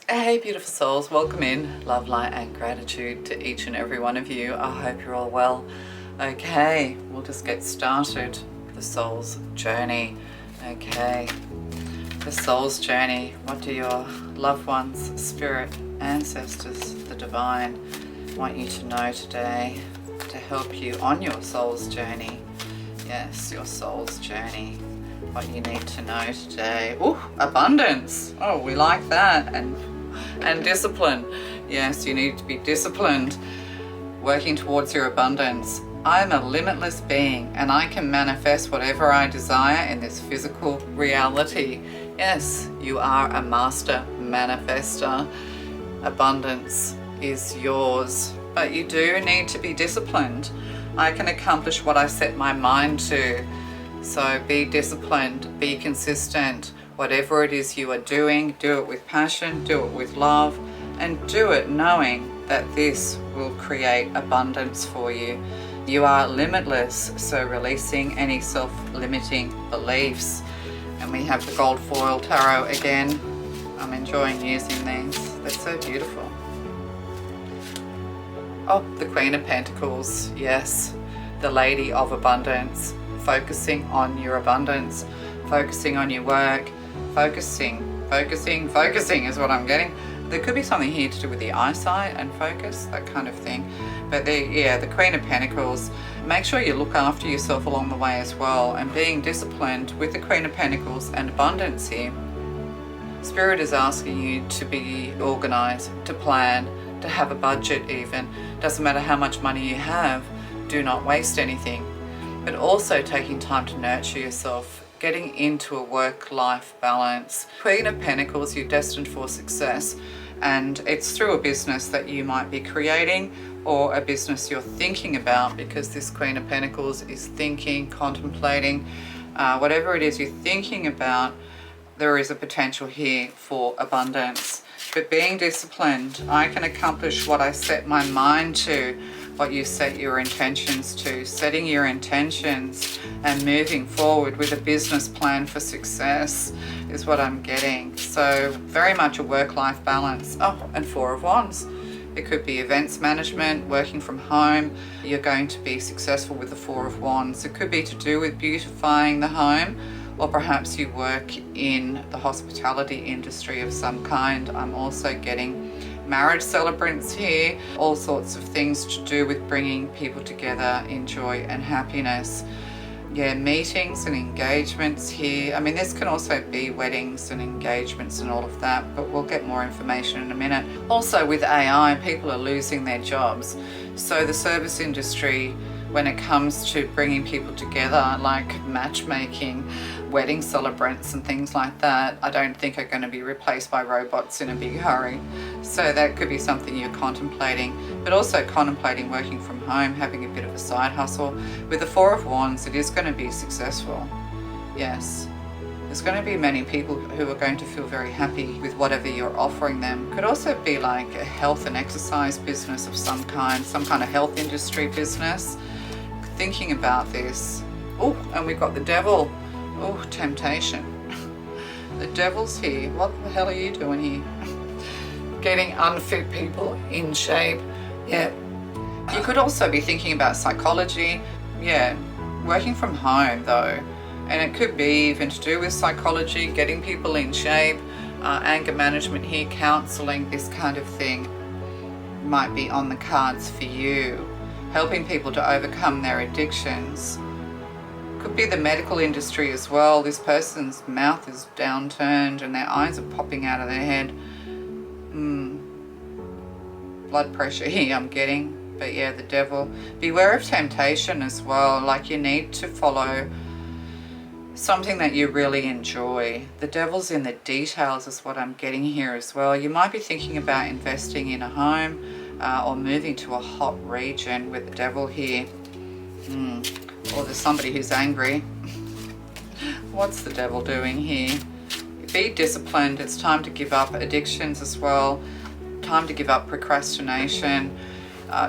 Hey beautiful souls, welcome in. Love, light and gratitude to each and every one of you. I hope you're all well. Okay, we'll just get started. The soul's journey. Okay, the soul's journey. What do your loved ones, spirit, ancestors, the divine want you to know today to help you on your soul's journey? Yes, your soul's journey. What you need to know today. Ooh, abundance. Oh, we like that. And discipline. Yes, you need to be disciplined, working towards your abundance. I am a limitless being and I can manifest whatever I desire in this physical reality. Yes, you are a master manifester. Abundance is yours, but you do need to be disciplined. I can accomplish what I set my mind to. So be disciplined, be consistent. Whatever it is you are doing, do it with passion, do it with love, and do it knowing that this will create abundance for you. You are limitless, so releasing any self-limiting beliefs. And we have the gold foil tarot again. I'm enjoying using these. They're so beautiful. Oh, the Queen of Pentacles. Yes, the Lady of Abundance. Focusing on your abundance, focusing on your work, focusing is what I'm getting. There could be something here to do with the eyesight and focus, that kind of thing. But the Queen of Pentacles, make sure you look after yourself along the way as well, and being disciplined with the Queen of Pentacles and abundance here. Spirit is asking you to be organized, to plan, to have a budget even. Doesn't matter how much money you have, do not waste anything. But also taking time to nurture yourself, getting into a work-life balance. Queen of Pentacles, you're destined for success, and it's through a business that you might be creating or a business you're thinking about, because this Queen of Pentacles is thinking, contemplating. Whatever it is you're thinking about, there is a potential here for abundance. But being disciplined, I can accomplish what I set my mind to. What you set your intentions to, setting your intentions and moving forward with a business plan for success is what I'm getting. So very much a work-life balance. Oh, and Four of Wands. It could be events management, working from home. You're going to be successful with the Four of Wands. It could be to do with beautifying the home, or perhaps you work in the hospitality industry of some kind. I'm also getting marriage celebrants here, all sorts of things to do with bringing people together in joy and happiness. Yeah, meetings and engagements here. I mean, this can also be weddings and engagements and all of that, but we'll get more information in a minute. Also with AI, people are losing their jobs. So the service industry, when it comes to bringing people together, like matchmaking, wedding celebrants and things like that, I don't think are going to be replaced by robots in a big hurry. So that could be something you're contemplating, but also contemplating working from home, having a bit of a side hustle. With the Four of Wands, it is going to be successful. Yes. There's going to be many people who are going to feel very happy with whatever you're offering them. Could also be like a health and exercise business of some kind of health industry business. Thinking about this. Oh, and we've got the Devil. Oh, temptation. The Devil's here. What the hell are you doing here? Getting unfit people in shape. Yeah. You could also be thinking about psychology. Yeah. Working from home though. And it could be even to do with psychology, getting people in shape, anger management here, counseling, this kind of thing might be on the cards for you. Helping people to overcome their addictions. Could be the medical industry as well. This person's mouth is downturned and their eyes are popping out of their head. Blood pressure here I'm getting. But yeah, the Devil. Beware of temptation as well. Like you need to follow something that you really enjoy. The Devil's in the details is what I'm getting here as well. You might be thinking about investing in a home or moving to a hot region with the Devil here. Or there's somebody who's angry. What's the Devil doing here? Be disciplined. It's time to give up addictions as well. Time to give up procrastination.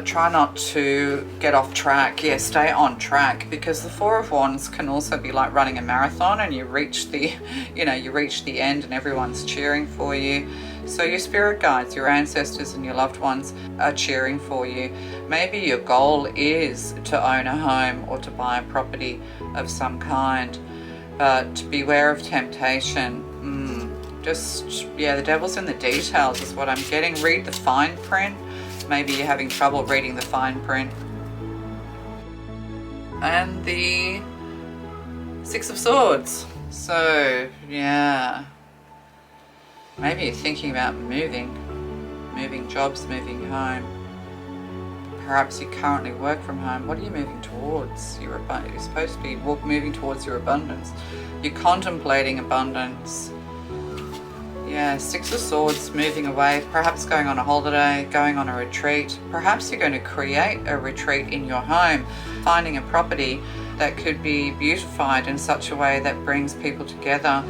Try not to get off track. Yeah, stay on track, because the Four of Wands can also be like running a marathon, and you reach the, you reach the end and everyone's cheering for you. So your spirit guides, your ancestors and your loved ones are cheering for you. Maybe your goal is to own a home or to buy a property of some kind, but beware of temptation. The devil's in the details is what I'm getting. Read the fine print. Maybe you're having trouble reading the fine print. And the Six of Swords. So, yeah. Maybe you're thinking about moving jobs, moving home. Perhaps you currently work from home. What are you moving towards? You're supposed to be moving towards your abundance. You're contemplating abundance. Yeah, Six of Swords, moving away, perhaps going on a holiday, going on a retreat. Perhaps you're going to create a retreat in your home, finding a property that could be beautified in such a way that brings people together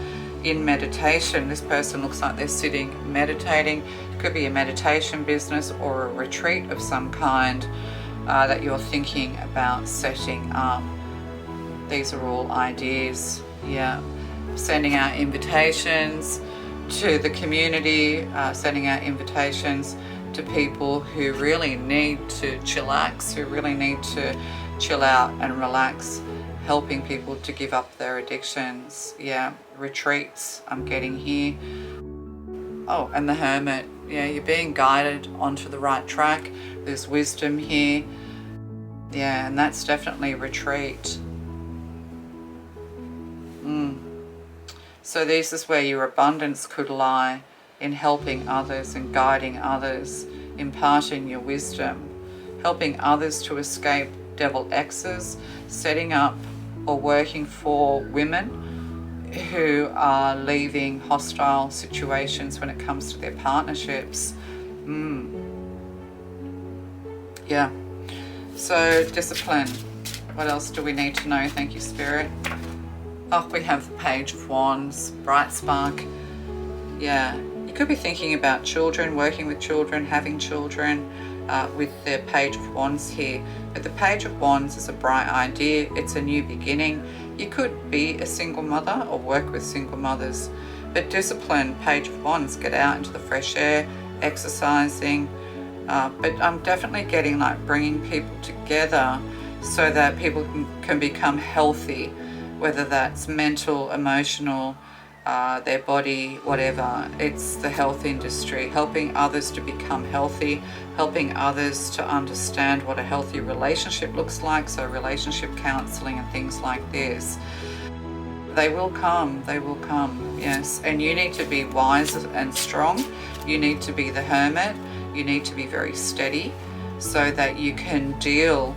in meditation. This person looks like they're sitting meditating. It could be a meditation business or a retreat of some kind that you're thinking about setting up. These are all ideas. Yeah, sending out invitations to the community, sending out invitations to people who really need to chillax, who really need to chill out and relax, helping people to give up their addictions. Yeah, retreats I'm getting here. Oh, and the Hermit. Yeah, you're being guided onto the right track. There's wisdom here. Yeah, and that's definitely retreat. So this is where your abundance could lie, in helping others and guiding others, imparting your wisdom, helping others to escape devil X's, setting up or working for women who are leaving hostile situations when it comes to their partnerships. Yeah. So discipline. What else do we need to know? Thank you, Spirit. Oh, we have the Page of Wands, bright spark. Yeah, you could be thinking about children, working with children, having children with the Page of Wands here. But the Page of Wands is a bright idea. It's a new beginning. You could be a single mother or work with single mothers. But discipline, Page of Wands, get out into the fresh air, exercising. But I'm definitely getting like bringing people together so that people can become healthy, whether that's mental, emotional, their body, whatever. It's the health industry, helping others to become healthy, helping others to understand what a healthy relationship looks like, so relationship counseling and things like this. They will come, yes. And you need to be wise and strong. You need to be the Hermit. You need to be very steady so that you can deal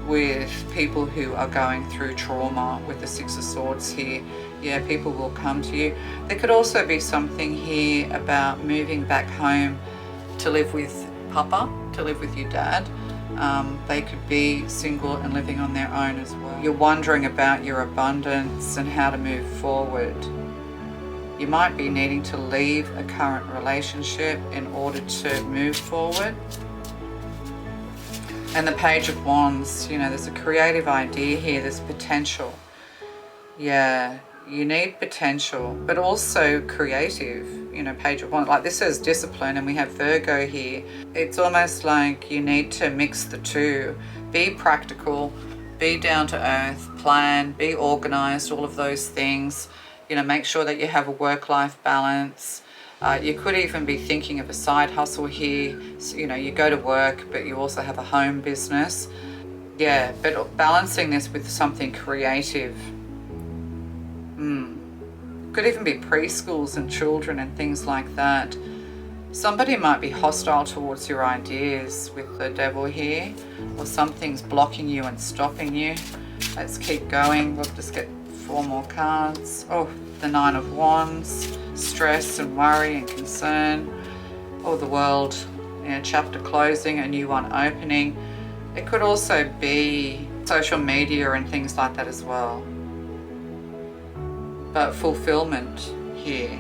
with people who are going through trauma with the Six of Swords here. Yeah, people will come to you. There could also be something here about moving back home to live with Papa, to live with your dad. They could be single and living on their own as well. You're wondering about your abundance and how to move forward. You might be needing to leave a current relationship in order to move forward. And the Page of Wands, there's a creative idea here, there's potential. Yeah, you need potential, but also creative. Page of Wands, like this says discipline, and we have Virgo here. It's almost like you need to mix the two. Be practical, be down to earth, plan, be organized, all of those things. Make sure that you have a work-life balance. You could even be thinking of a side hustle here. So, you go to work, but you also have a home business. Yeah, but balancing this with something creative. Could even be preschools and children and things like that. Somebody might be hostile towards your ideas with the Devil here, or something's blocking you and stopping you. Let's keep going. We'll just get 4 more cards. Oh, the Nine of Wands. Stress and worry and concern. Or the World, chapter closing, a new one opening. It could also be social media and things like that as well. But fulfillment here.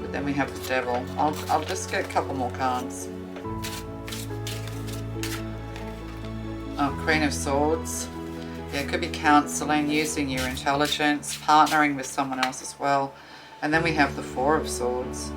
But then we have the Devil. I'll just get a couple more cards. Queen of Swords. Yeah, it could be counseling, using your intelligence, partnering with someone else as well. And then we have the Four of Swords.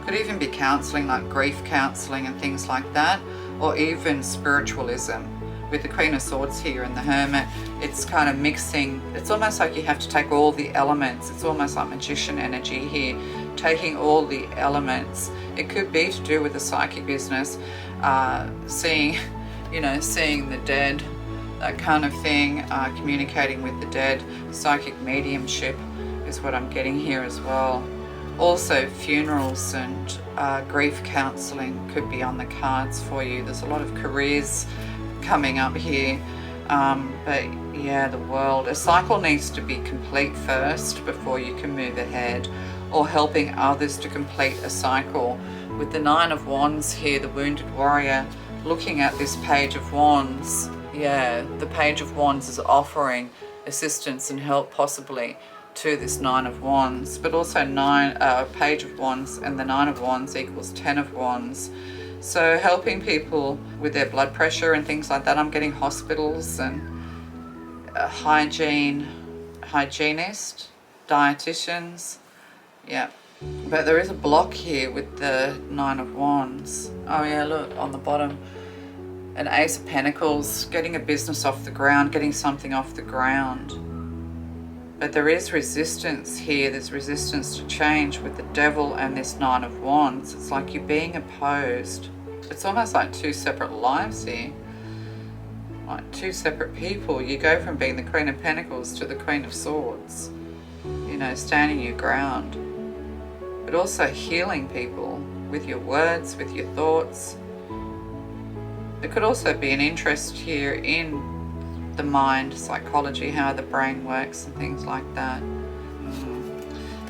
Could even be counseling, like grief counseling and things like that, or even spiritualism. With the Queen of Swords here and the Hermit, it's kind of mixing. It's almost like you have to take all the elements. It's almost like magician energy here, taking all the elements. It could be to do with the psychic business, seeing the dead, that kind of thing, communicating with the dead. Psychic mediumship is what I'm getting here as well. Also, funerals and grief counseling could be on the cards for you. There's a lot of careers coming up here, but yeah, the world. A cycle needs to be complete first before you can move ahead, or helping others to complete a cycle. With the Nine of Wands here, the wounded warrior, looking at this Page of Wands, yeah, the Page of Wands is offering assistance and help possibly to this Nine of Wands, but also Page of Wands and the Nine of Wands equals 10 of Wands. So helping people with their blood pressure and things like that. I'm getting hospitals and hygienist, dietitians. Yeah. But there is a block here with the Nine of Wands. Oh yeah, look, on the bottom. An Ace of Pentacles, getting a business off the ground, getting something off the ground. But there is resistance here. There's resistance to change with the Devil and this Nine of Wands. It's like you're being opposed. It's almost like two separate lives here. Like two separate people. You go from being the Queen of Pentacles to the Queen of Swords. You know, standing your ground. But also healing people with your words, with your thoughts. There could also be an interest here in the mind, psychology, how the brain works and things like that.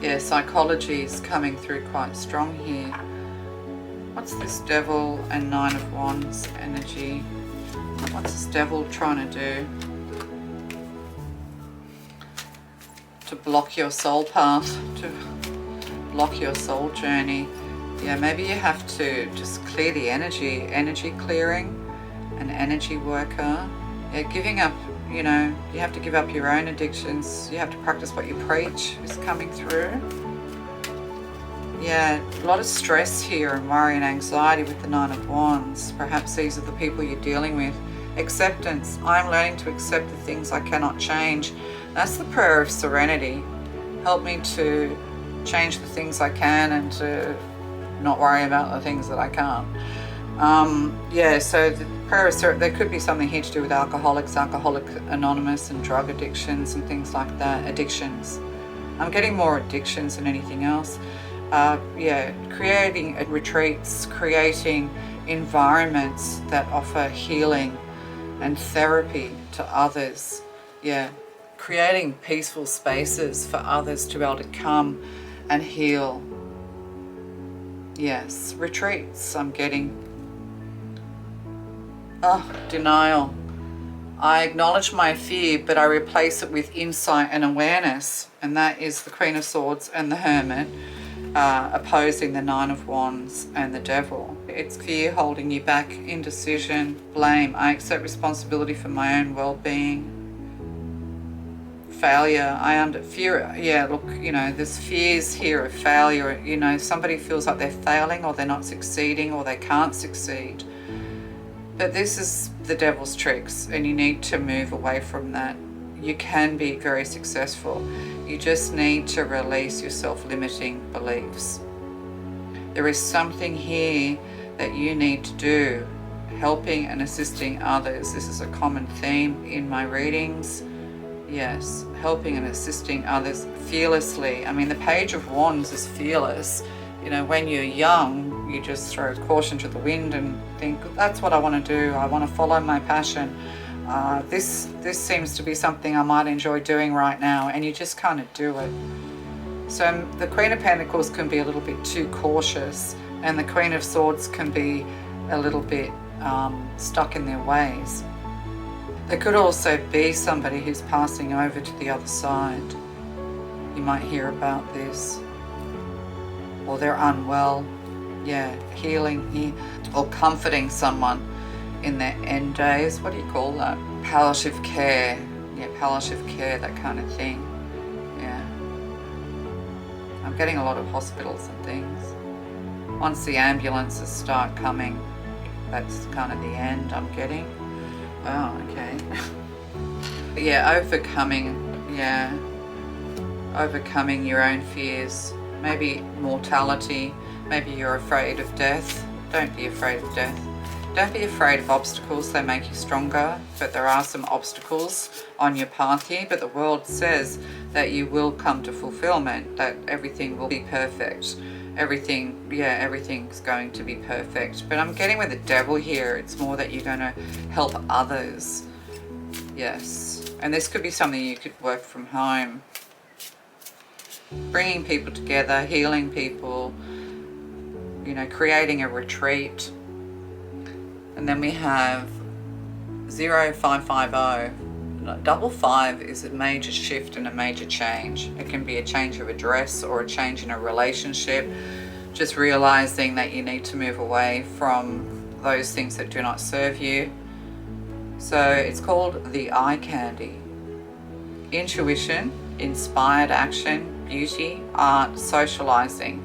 Yeah, psychology is coming through quite strong here. What's this Devil and Nine of Wands energy? What's this Devil trying to do? To block your soul path, to block your soul journey. Yeah, maybe you have to just clear the energy clearing, an energy worker. Yeah, giving up, you know, you have to give up your own addictions. You have to practice what you preach is coming through. Yeah, a lot of stress here and worry and anxiety with the Nine of Wands. Perhaps these are the people you're dealing with. Acceptance. I'm learning to accept the things I cannot change. That's the prayer of serenity. Help me to change the things I can and to not worry about the things that I can't. Yeah, so the prayer of serenity, there could be something here to do with alcoholics, Alcoholic Anonymous and drug addictions and things like that. Addictions. I'm getting more addictions than anything else. Yeah, creating retreats, creating environments that offer healing and therapy to others. Yeah, creating peaceful spaces for others to be able to come and heal. Yes, retreats I'm getting. Oh, denial. I acknowledge my fear, but I replace it with insight and awareness. And that is the Queen of Swords and the Hermit, opposing the Nine of Wands and the Devil. It's fear holding you back, indecision, blame. I accept responsibility for my own well-being. Failure. Fear. Yeah, look, you know, there's fears here of failure. You know, somebody feels like they're failing or they're not succeeding or they can't succeed. But this is the devil's tricks and you need to move away from that. You can be very successful. You just need to release your self-limiting beliefs. There is something here that you need to do, helping and assisting others. This is a common theme in my readings. Yes, helping and assisting others fearlessly. I mean, the Page of Wands is fearless. You know, when you're young, you just throw caution to the wind and think, that's what I want to do. I want to follow my passion. This seems to be something I might enjoy doing right now, and you just kind of do it. So the Queen of Pentacles can be a little bit too cautious, and the Queen of Swords can be a little bit stuck in their ways. There could also be somebody who's passing over to the other side. You might hear about this. Or they're unwell. Yeah, healing here. Or comforting someone in their end days. What do you call that? Palliative care. Yeah, palliative care, that kind of thing. Yeah. I'm getting a lot of hospitals and things. Once the ambulances start coming, that's kind of the end I'm getting. Oh, okay. Yeah, overcoming your own fears. Maybe mortality. Maybe you're afraid of death. Don't be afraid of death. Don't be afraid of obstacles. They make you stronger. But there are some obstacles on your path here. But the world says that you will come to fulfillment, that everything will be perfect. Everything's going to be perfect. But I'm getting with the devil here, it's more that you're going to help others. Yes. And this could be something you could work from home. Bringing people together, healing people, you know, creating a retreat. And then we have 0550. Double 5 is a major shift and a major change. It can be a change of address or a change in a relationship. Just realizing that you need to move away from those things that do not serve you. So it's called the eye candy. Intuition, inspired action, beauty, art, socializing,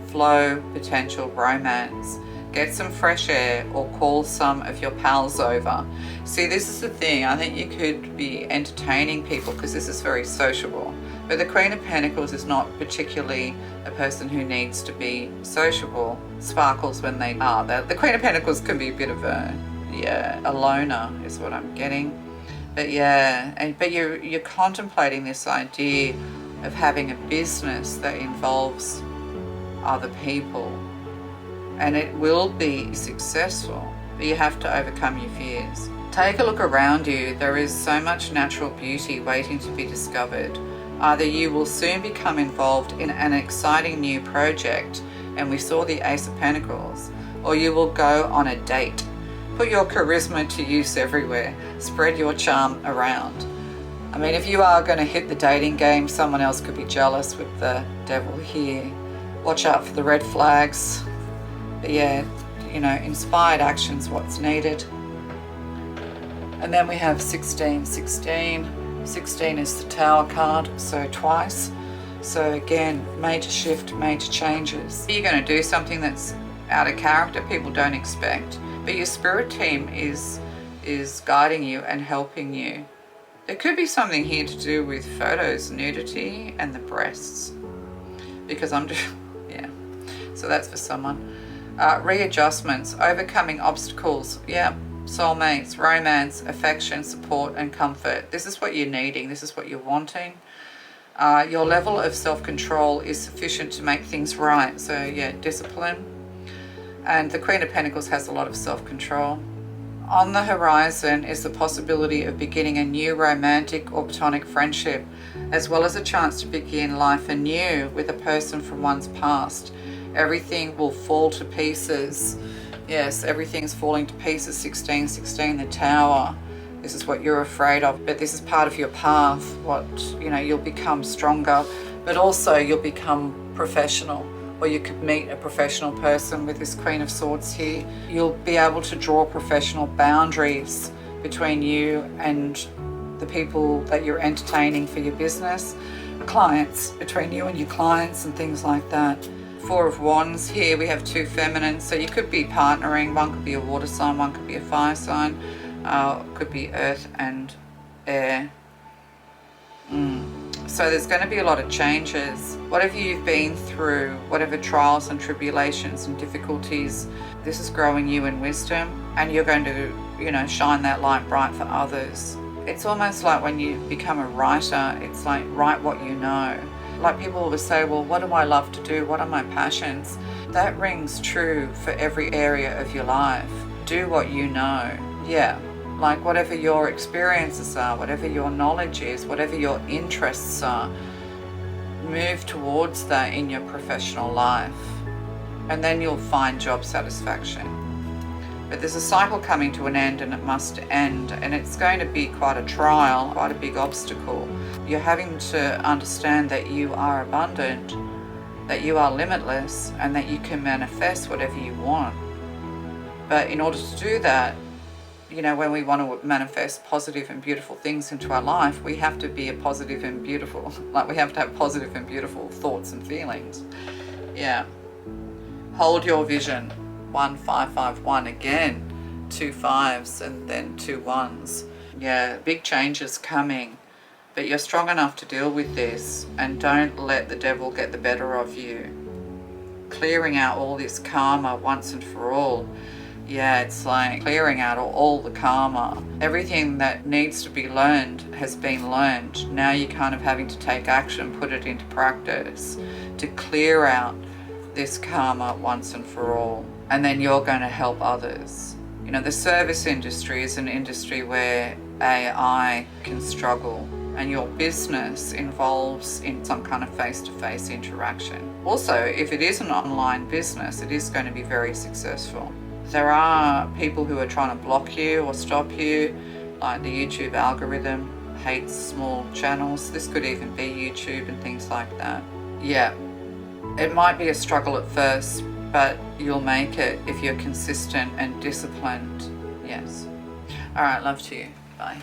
flow, potential, romance. Get some fresh air or call some of your pals over. See, this is the thing. I think you could be entertaining people because this is very sociable. But the Queen of Pentacles is not particularly a person who needs to be sociable. Sparkles when they are. The Queen of Pentacles can be a bit of a loner is what I'm getting. But but you're contemplating this idea of having a business that involves other people. And it will be successful, but you have to overcome your fears. Take a look around you. There is so much natural beauty waiting to be discovered. Either you will soon become involved in an exciting new project, and we saw the Ace of Pentacles, or you will go on a date. Put your charisma to use everywhere. Spread your charm around. I mean, if you are going to hit the dating game, someone else could be jealous with the devil here. Watch out for the red flags. But yeah, you know, inspired action's what's needed. And then we have 1616. 16 is the Tower card, so twice. So again, major shift, major changes. You're going to do something that's out of character, people don't expect. But your spirit team is guiding you and helping you. There could be something here to do with photos, nudity, and the breasts. Because I'm just, yeah. So that's for someone. Readjustments, overcoming obstacles, yeah, soulmates, romance, affection, support, and comfort. This is what you're needing. This is what you're wanting. Your level of self-control is sufficient to make things right. So yeah, discipline. And the Queen of Pentacles has a lot of self-control. On the horizon is the possibility of beginning a new romantic or platonic friendship, as well as a chance to begin life anew with a person from one's past. Everything will fall to pieces. Yes, everything's falling to pieces. 1616, the Tower. This is what you're afraid of, but this is part of your path. You'll become stronger, but also you'll become professional, or you could meet a professional person with this Queen of Swords here. You'll be able to draw professional boundaries between you and the people that you're entertaining for your business, clients, between you and your clients and things like that. Four of Wands here, we have two feminines, so you could be partnering. One could be a water sign, one could be a fire sign, could be earth and air. So there's going to be a lot of changes. Whatever you've been through, whatever trials and tribulations and difficulties, this is growing you in wisdom, and you're going to, shine that light bright for others. It's almost like when you become a writer, it's like write what you know. Like people will say, well, what do I love to do? What are my passions? That rings true for every area of your life. Do what you know. Yeah, like whatever your experiences are, whatever your knowledge is, whatever your interests are, move towards that in your professional life. And then you'll find job satisfaction. But there's a cycle coming to an end, and it must end. And it's going to be quite a trial, quite a big obstacle. You're having to understand that you are abundant, that you are limitless, and that you can manifest whatever you want. But in order to do that, you know, when we want to manifest positive and beautiful things into our life, we have to be a positive and beautiful, like we have to have positive and beautiful thoughts and feelings. Yeah. Hold your vision. 1551 again. 2 5s and then 2 1s. Yeah, big changes coming. But you're strong enough to deal with this, and don't let the devil get the better of you. Clearing out all this karma once and for all. Yeah, it's like clearing out all the karma. Everything that needs to be learned has been learned. Now you're kind of having to take action, put it into practice to clear out this karma once and for all. And then you're going to help others. You know, the service industry is an industry where AI can struggle, and your business involves in some kind of face-to-face interaction. Also, if it is an online business, it is going to be very successful. There are people who are trying to block you or stop you, like the YouTube algorithm hates small channels. This could even be YouTube and things like that. Yeah, it might be a struggle at first, but you'll make it if you're consistent and disciplined. Yes. All right, love to you. Bye.